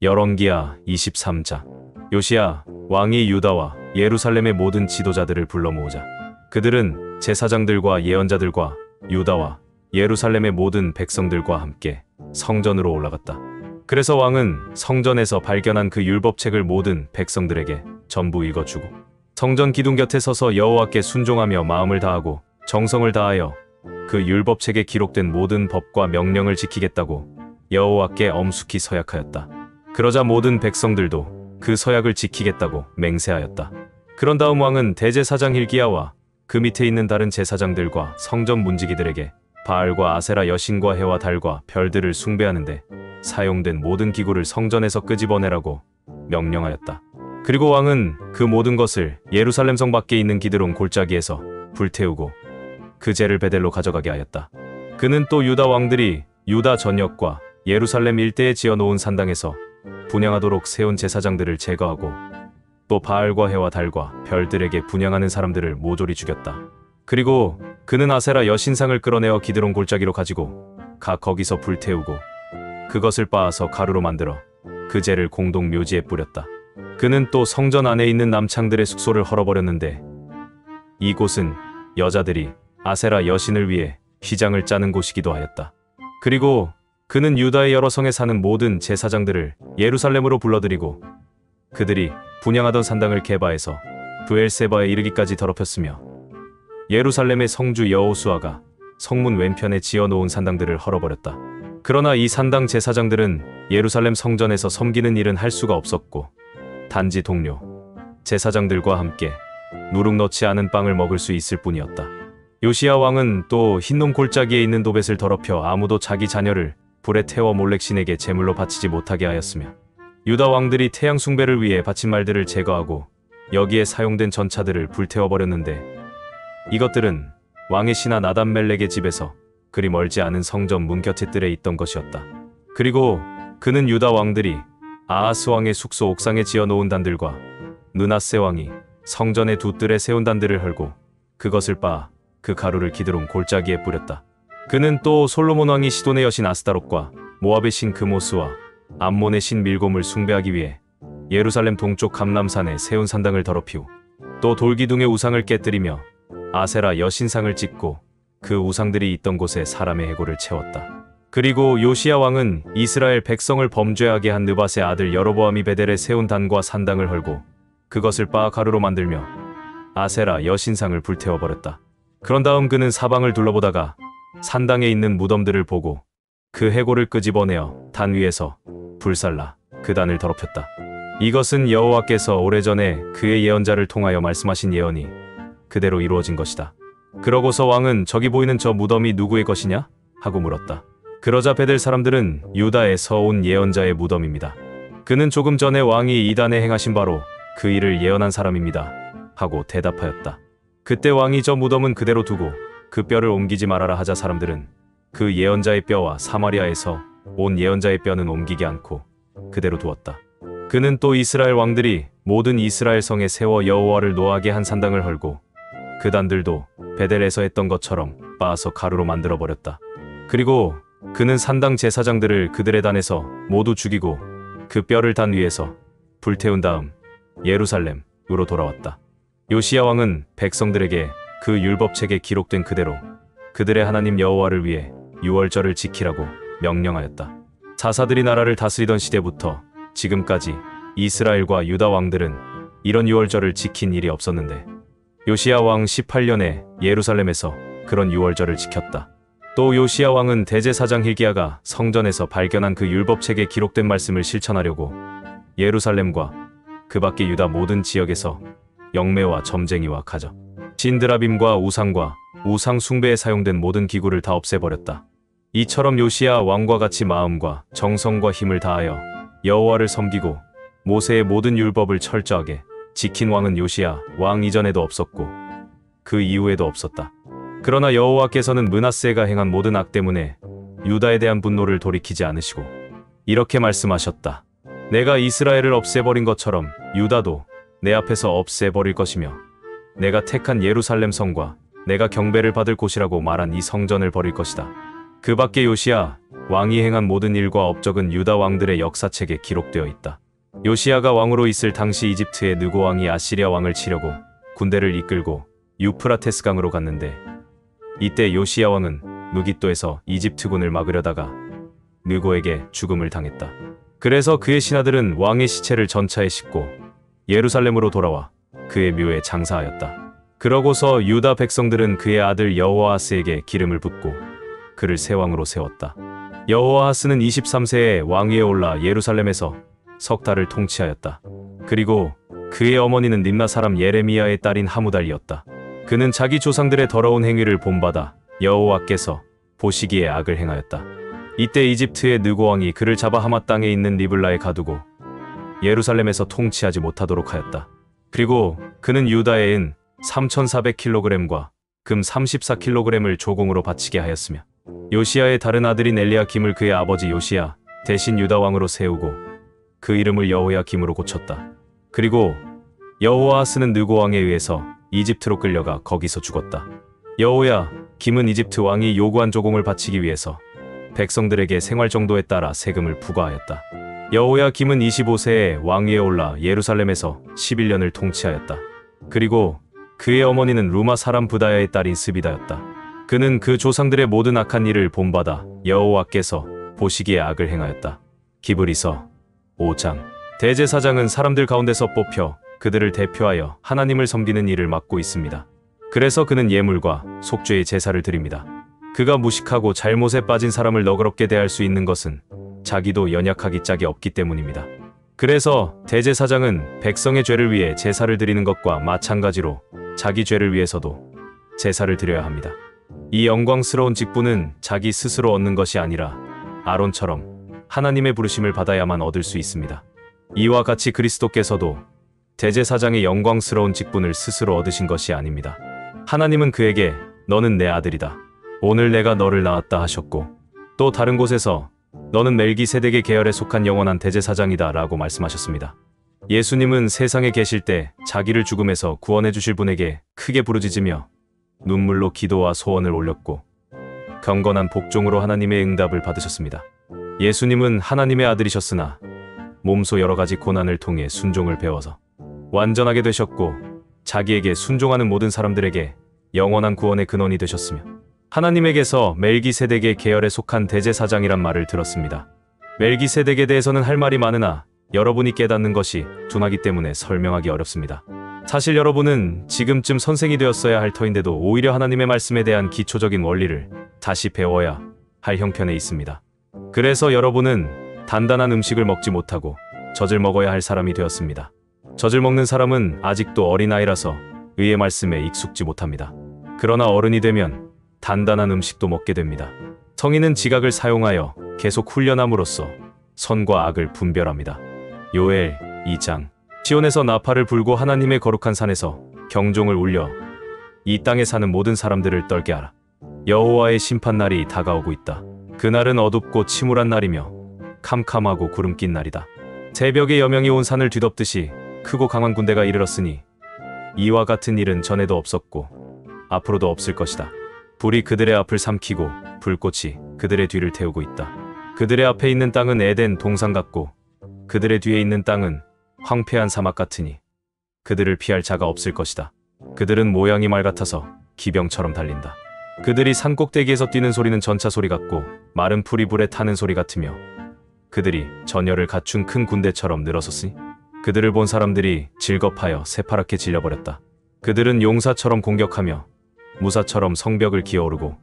열왕기하 23장. 요시야 왕이 유다와 예루살렘의 모든 지도자들을 불러 모으자. 그들은 제사장들과 예언자들과 유다와 예루살렘의 모든 백성들과 함께 성전으로 올라갔다. 그래서 왕은 성전에서 발견한 그 율법책을 모든 백성들에게 전부 읽어주고 성전 기둥 곁에 서서 여호와께 순종하며 마음을 다하고 정성을 다하여 그 율법책에 기록된 모든 법과 명령을 지키겠다고 여호와께 엄숙히 서약하였다. 그러자 모든 백성들도 그 서약을 지키겠다고 맹세하였다. 그런 다음 왕은 대제사장 hil기야와 그 밑에 있는 다른 제사장들과 성전 문지기들에게 바알과 아세라 여신과 해와 달과 별들을 숭배하는데 사용된 모든 기구를 성전에서 끄집어내라고 명령하였다. 그리고 왕은 그 모든 것을 예루살렘 성 밖에 있는 기드론 골짜기에서 불태우고 그 재를 베델로 가져가게 하였다. 그는 또 유다 왕들이 유다 전역과 예루살렘 일대에 지어놓은 산당에서 분향하도록 세운 제사장들을 제거하고 또 바알과 해와 달과 별들에게 분향하는 사람들을 모조리 죽였다. 그리고 그는 아세라 여신상을 끌어내어 기드론 골짜기로 가지고 거기서 불태우고 그것을 빻아서 가루로 만들어 그 재를 공동 묘지에 뿌렸다. 그는 또 성전 안에 있는 남창들의 숙소를 헐어버렸는데 이곳은 여자들이 아세라 여신을 위해 휘장을 짜는 곳이기도 하였다. 그리고 그는 유다의 여러 성에 사는 모든 제사장들을 예루살렘으로 불러들이고 그들이 분향하던 산당을 개바해서 브엘세바에 이르기까지 더럽혔으며 예루살렘의 성주 여호수아가 성문 왼편에 지어놓은 산당들을 헐어버렸다. 그러나 이 산당 제사장들은 예루살렘 성전에서 섬기는 일은 할 수가 없었고 단지 동료 제사장들과 함께 누룩 넣지 않은 빵을 먹을 수 있을 뿐이었다. 요시야 왕은 또 흰놈 골짜기에 있는 도벳을 더럽혀 아무도 자기 자녀를 불에 태워 몰렉신에게 제물로 바치지 못하게 하였으며 유다 왕들이 태양 숭배를 위해 바친 말들을 제거하고 여기에 사용된 전차들을 불태워버렸는데 이것들은 왕의 신하 나단멜렉의 집에서 그리 멀지 않은 성전 문 곁에 뜰에 있던 것이었다. 그리고 그는 유다 왕들이 아하스 왕의 숙소 옥상에 지어놓은 단들과 므낫세 왕이 성전의 두 뜰에 세운 단들을 헐고 그것을 빻아 그 가루를 기드론 골짜기에 뿌렸다. 그는 또 솔로몬 왕이 시돈의 여신 아스타롯과 모압의 신 그모스와 암몬의 신 밀곰을 숭배하기 위해 예루살렘 동쪽 감람산에 세운 산당을 더럽히고 또 돌기둥의 우상을 깨뜨리며 아세라 여신상을 찍고 그 우상들이 있던 곳에 사람의 해골을 채웠다. 그리고 요시야 왕은 이스라엘 백성을 범죄하게 한 느밧의 아들 여로보암이 베델에 세운 단과 산당을 헐고 그것을 빻아 가루로 만들며 아세라 여신상을 불태워버렸다. 그런 다음 그는 사방을 둘러보다가 산당에 있는 무덤들을 보고 그 해골을 끄집어내어 단 위에서 불살라 그 단을 더럽혔다. 이것은 여호와께서 오래전에 그의 예언자를 통하여 말씀하신 예언이 그대로 이루어진 것이다. 그러고서 왕은 저기 보이는 저 무덤이 누구의 것이냐? 하고 물었다. 그러자 베델 사람들은 유다에서 온 예언자의 무덤입니다. 그는 조금 전에 왕이 이단에 행하신 바로 그 일을 예언한 사람입니다. 하고 대답하였다. 그때 왕이 저 무덤은 그대로 두고 그 뼈를 옮기지 말아라 하자 사람들은 그 예언자의 뼈와 사마리아에서 온 예언자의 뼈는 옮기지 않고 그대로 두었다. 그는 또 이스라엘 왕들이 모든 이스라엘 성에 세워 여호와를 노하게 한 산당을 헐고 그 단들도 베델에서 했던 것처럼 빻아서 가루로 만들어버렸다. 그리고 그는 산당 제사장들을 그들의 단에서 모두 죽이고 그 뼈를 단 위에서 불태운 다음 예루살렘으로 돌아왔다. 요시야 왕은 백성들에게 그 율법책에 기록된 그대로 그들의 하나님 여호와를 위해 유월절을 지키라고 명령하였다. 사사들이 나라를 다스리던 시대부터 지금까지 이스라엘과 유다 왕들은 이런 유월절을 지킨 일이 없었는데 요시야 왕 18년에 예루살렘에서 그런 유월절을 지켰다. 또 요시야 왕은 대제사장 hil기야가 성전에서 발견한 그 율법책에 기록된 말씀을 실천하려고 예루살렘과 그 밖의 유다 모든 지역에서 영매와 점쟁이와 가적, 신드라빔과 우상과 우상 숭배에 사용된 모든 기구를 다 없애버렸다. 이처럼 요시야 왕과 같이 마음과 정성과 힘을 다하여 여호와를 섬기고 모세의 모든 율법을 철저하게 지킨 왕은 요시야 왕 이전에도 없었고 그 이후에도 없었다. 그러나 여호와께서는 므낫세가 행한 모든 악 때문에 유다에 대한 분노를 돌이키지 않으시고 이렇게 말씀하셨다. 내가 이스라엘을 없애버린 것처럼 유다도 내 앞에서 없애버릴 것이며 내가 택한 예루살렘 성과 내가 경배를 받을 곳이라고 말한 이 성전을 버릴 것이다. 그 밖에 요시야 왕이 행한 모든 일과 업적은 유다 왕들의 역사책에 기록되어 있다. 요시야가 왕으로 있을 당시 이집트의 느고 왕이 아시리아 왕을 치려고 군대를 이끌고 유프라테스 강으로 갔는데, 이때 요시야 왕은 무깃도에서 이집트군을 막으려다가 느고에게 죽음을 당했다. 그래서 그의 신하들은 왕의 시체를 전차에 싣고 예루살렘으로 돌아와 그의 묘에 장사하였다. 그러고서 유다 백성들은 그의 아들 여호아하스에게 기름을 붓고 그를 새 왕으로 세웠다. 여호아하스는 23세에 왕위에 올라 예루살렘에서 석 달을 통치하였다. 그리고 그의 어머니는 림나 사람 예레미야의 딸인 하무달이었다. 그는 자기 조상들의 더러운 행위를 본받아 여호와께서 보시기에 악을 행하였다. 이때 이집트의 느고 왕이 그를 잡아 하마 땅에 있는 리블라에 가두고 예루살렘에서 통치하지 못하도록 하였다. 그리고 그는 유다에 은 3,400kg과 금 34kg을 조공으로 바치게 하였으며, 요시야의 다른 아들인 엘리야김을 그의 아버지 요시야 대신 유다 왕으로 세우고 그 이름을 여호야김으로 고쳤다. 그리고 여호아하스는 느고 왕에 의해서 이집트로 끌려가 거기서 죽었다. 여호야김은 이집트 왕이 요구한 조공을 바치기 위해서 백성들에게 생활 정도에 따라 세금을 부과하였다. 여호야김은 25세에 왕위에 올라 예루살렘에서 11년을 통치하였다. 그리고 그의 어머니는 루마 사람 부다야의 딸인 스비다였다. 그는 그 조상들의 모든 악한 일을 본받아 여호와께서 보시기에 악을 행하였다. 기브리서 5장. 대제사장은 사람들 가운데서 뽑혀 그들을 대표하여 하나님을 섬기는 일을 맡고 있습니다. 그래서 그는 예물과 속죄의 제사를 드립니다. 그가 무식하고 잘못에 빠진 사람을 너그럽게 대할 수 있는 것은 자기도 연약하기 짝이 없기 때문입니다. 그래서 대제사장은 백성의 죄를 위해 제사를 드리는 것과 마찬가지로 자기 죄를 위해서도 제사를 드려야 합니다. 이 영광스러운 직분은 자기 스스로 얻는 것이 아니라 아론처럼 하나님의 부르심을 받아야만 얻을 수 있습니다. 이와 같이 그리스도께서도 대제사장의 영광스러운 직분을 스스로 얻으신 것이 아닙니다. 하나님은 그에게 너는 내 아들이다, 오늘 내가 너를 낳았다 하셨고, 또 다른 곳에서 너는 멜기세덱의 계열에 속한 영원한 대제사장이다 라고 말씀하셨습니다. 예수님은 세상에 계실 때 자기를 죽음에서 구원해 주실 분에게 크게 부르짖으며 눈물로 기도와 소원을 올렸고 경건한 복종으로 하나님의 응답을 받으셨습니다. 예수님은 하나님의 아들이셨으나 몸소 여러 가지 고난을 통해 순종을 배워서 완전하게 되셨고, 자기에게 순종하는 모든 사람들에게 영원한 구원의 근원이 되셨으며, 하나님에게서 멜기세덱의 계열에 속한 대제사장이란 말을 들었습니다. 멜기세덱에 대해서는 할 말이 많으나 여러분이 깨닫는 것이 둔하기 때문에 설명하기 어렵습니다. 사실 여러분은 지금쯤 선생이 되었어야 할 터인데도 오히려 하나님의 말씀에 대한 기초적인 원리를 다시 배워야 할 형편에 있습니다. 그래서 여러분은 단단한 음식을 먹지 못하고 젖을 먹어야 할 사람이 되었습니다. 젖을 먹는 사람은 아직도 어린아이라서 의의 말씀에 익숙지 못합니다. 그러나 어른이 되면 단단한 음식도 먹게 됩니다. 성인은 지각을 사용하여 계속 훈련함으로써 선과 악을 분별합니다. 요엘 2장. 시온에서 나팔을 불고 하나님의 거룩한 산에서 경종을 울려 이 땅에 사는 모든 사람들을 떨게 하라. 여호와의 심판날이 다가오고 있다. 그날은 어둡고 침울한 날이며 캄캄하고 구름 낀 날이다. 새벽에 여명이 온 산을 뒤덮듯이 크고 강한 군대가 이르렀으니 이와 같은 일은 전에도 없었고 앞으로도 없을 것이다. 불이 그들의 앞을 삼키고 불꽃이 그들의 뒤를 태우고 있다. 그들의 앞에 있는 땅은 에덴 동산 같고 그들의 뒤에 있는 땅은 황폐한 사막 같으니 그들을 피할 자가 없을 것이다. 그들은 모양이 말 같아서 기병처럼 달린다. 그들이 산꼭대기에서 뛰는 소리는 전차 소리 같고 마른 풀이 불에 타는 소리 같으며 그들이 전열을 갖춘 큰 군대처럼 늘어섰으니 그들을 본 사람들이 질겁하여 새파랗게 질려버렸다. 그들은 용사처럼 공격하며 무사처럼 성벽을 기어오르고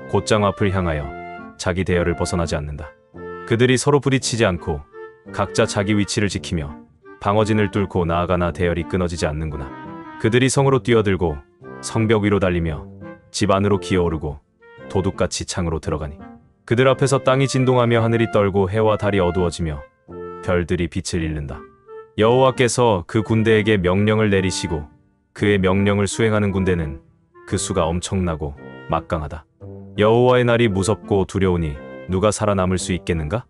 곧장 앞을 향하여 자기 대열을 벗어나지 않는다. 그들이 서로 부딪히지 않고 각자 자기 위치를 지키며 방어진을 뚫고 나아가나 대열이 끊어지지 않는구나. 그들이 성으로 뛰어들고 성벽 위로 달리며 집 안으로 기어오르고 도둑같이 창으로 들어가니 그들 앞에서 땅이 진동하며 하늘이 떨고 해와 달이 어두워지며 별들이 빛을 잃는다. 여호와께서 그 군대에게 명령을 내리시고 그의 명령을 수행하는 군대는 그 수가 엄청나고 막강하다. 여호와의 날이 무섭고 두려우니 누가 살아남을 수 있겠는가?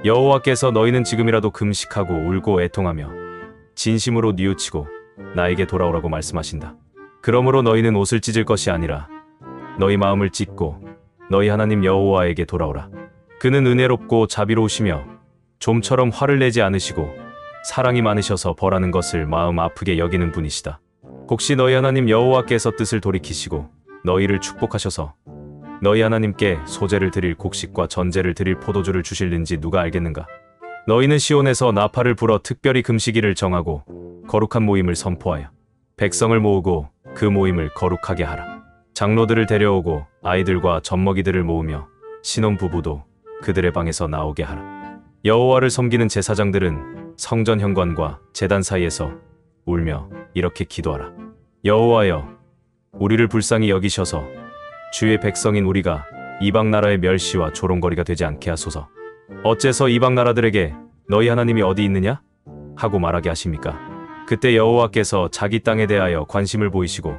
여호와께서 너희는 지금이라도 금식하고 울고 애통하며 진심으로 뉘우치고 나에게 돌아오라고 말씀하신다. 그러므로 너희는 옷을 찢을 것이 아니라 너희 마음을 찢고 너희 하나님 여호와에게 돌아오라. 그는 은혜롭고 자비로우시며 좀처럼 화를 내지 않으시고 사랑이 많으셔서 벌하는 것을 마음 아프게 여기는 분이시다. 혹시 너희 하나님 여호와께서 뜻을 돌이키시고 너희를 축복하셔서 너희 하나님께 소제를 드릴 곡식과 전제를 드릴 포도주를 주실는지 누가 알겠는가? 너희는 시온에서 나팔을 불어 특별히 금식일을 정하고 거룩한 모임을 선포하여 백성을 모으고 그 모임을 거룩하게 하라. 장로들을 데려오고 아이들과 젖먹이들을 모으며 신혼부부도 그들의 방에서 나오게 하라. 여호와를 섬기는 제사장들은 성전 현관과 제단 사이에서 울며 이렇게 기도하라. 여호와여, 우리를 불쌍히 여기셔서 주의 백성인 우리가 이방 나라의 멸시와 조롱거리가 되지 않게 하소서. 어째서 이방 나라들에게 너희 하나님이 어디 있느냐? 하고 말하게 하십니까? 그때 여호와께서 자기 땅에 대하여 관심을 보이시고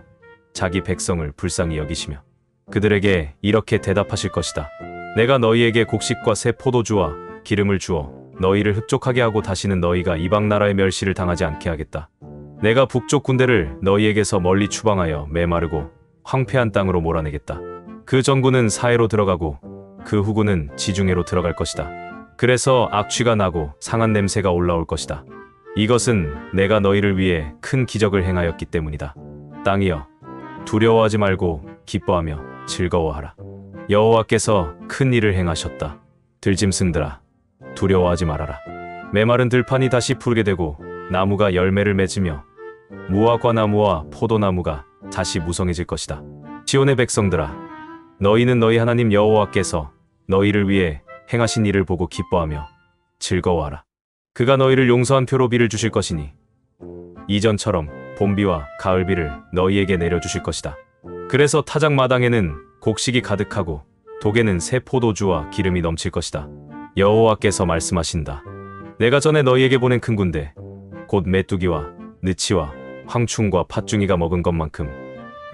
자기 백성을 불쌍히 여기시며 그들에게 이렇게 대답하실 것이다. 내가 너희에게 곡식과 새 포도주와 기름을 주어 너희를 흡족하게 하고 다시는 너희가 이방 나라의 멸시를 당하지 않게 하겠다. 내가 북쪽 군대를 너희에게서 멀리 추방하여 메마르고 황폐한 땅으로 몰아내겠다. 그 전군은 사해로 들어가고 그 후군은 지중해로 들어갈 것이다. 그래서 악취가 나고 상한 냄새가 올라올 것이다. 이것은 내가 너희를 위해 큰 기적을 행하였기 때문이다. 땅이여, 두려워하지 말고 기뻐하며 즐거워하라. 여호와께서 큰 일을 행하셨다. 들짐승들아, 두려워하지 말아라. 메마른 들판이 다시 푸르게 되고 나무가 열매를 맺으며 무화과나무와 포도나무가 다시 무성해질 것이다. 시온의 백성들아, 너희는 너희 하나님 여호와께서 너희를 위해 행하신 일을 보고 기뻐하며 즐거워하라. 그가 너희를 용서한 표로 비를 주실 것이니 이전처럼 봄비와 가을비를 너희에게 내려주실 것이다. 그래서 타작마당에는 곡식이 가득하고 독에는 새 포도주와 기름이 넘칠 것이다. 여호와께서 말씀하신다. 내가 전에 너희에게 보낸 큰 군대 곧 메뚜기와 느치와 황충과 팥중이가 먹은 것만큼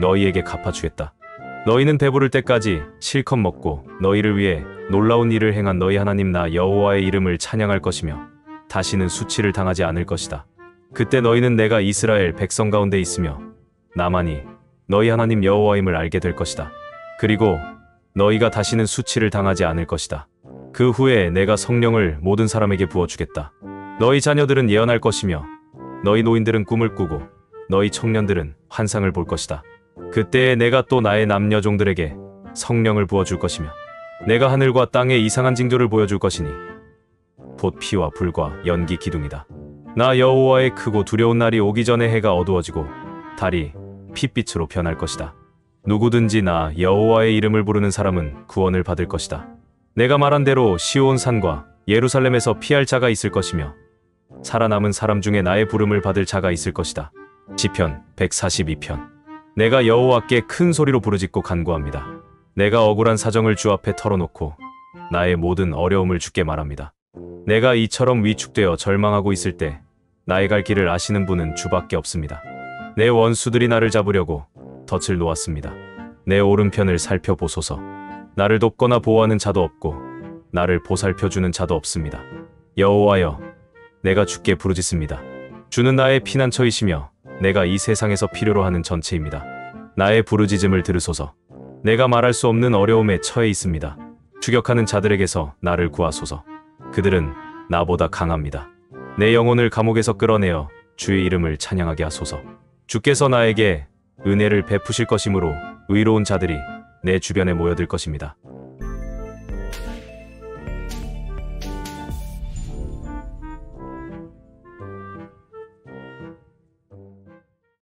너희에게 갚아주겠다. 너희는 배부를 때까지 실컷 먹고 너희를 위해 놀라운 일을 행한 너희 하나님 나 여호와의 이름을 찬양할 것이며 다시는 수치를 당하지 않을 것이다. 그때 너희는 내가 이스라엘 백성 가운데 있으며 나만이 너희 하나님 여호와임을 알게 될 것이다. 그리고 너희가 다시는 수치를 당하지 않을 것이다. 그 후에 내가 성령을 모든 사람에게 부어주겠다. 너희 자녀들은 예언할 것이며 너희 노인들은 꿈을 꾸고 너희 청년들은 환상을 볼 것이다. 그때에 내가 또 나의 남녀종들에게 성령을 부어줄 것이며 내가 하늘과 땅에 이상한 징조를 보여줄 것이니 곧 피와 불과 연기 기둥이다. 나 여호와의 크고 두려운 날이 오기 전에 해가 어두워지고 달이 핏빛으로 변할 것이다. 누구든지 나 여호와의 이름을 부르는 사람은 구원을 받을 것이다. 내가 말한 대로 시온 산과 예루살렘에서 피할 자가 있을 것이며 살아남은 사람 중에 나의 부름을 받을 자가 있을 것이다. 시편 142편. 내가 여호와께 큰 소리로 부르짖고 간구합니다. 내가 억울한 사정을 주 앞에 털어놓고 나의 모든 어려움을 주께 말합니다. 내가 이처럼 위축되어 절망하고 있을 때 나의 갈 길을 아시는 분은 주밖에 없습니다. 내 원수들이 나를 잡으려고 덫을 놓았습니다. 내 오른편을 살펴보소서. 나를 돕거나 보호하는 자도 없고 나를 보살펴주는 자도 없습니다. 여호와여, 내가 주께 부르짖습니다. 주는 나의 피난처이시며 내가 이 세상에서 필요로 하는 전체입니다. 나의 부르짖음을 들으소서. 내가 말할 수 없는 어려움에 처해 있습니다. 추격하는 자들에게서 나를 구하소서. 그들은 나보다 강합니다. 내 영혼을 감옥에서 끌어내어 주의 이름을 찬양하게 하소서. 주께서 나에게 은혜를 베푸실 것이므로 의로운 자들이 내 주변에 모여들 것입니다.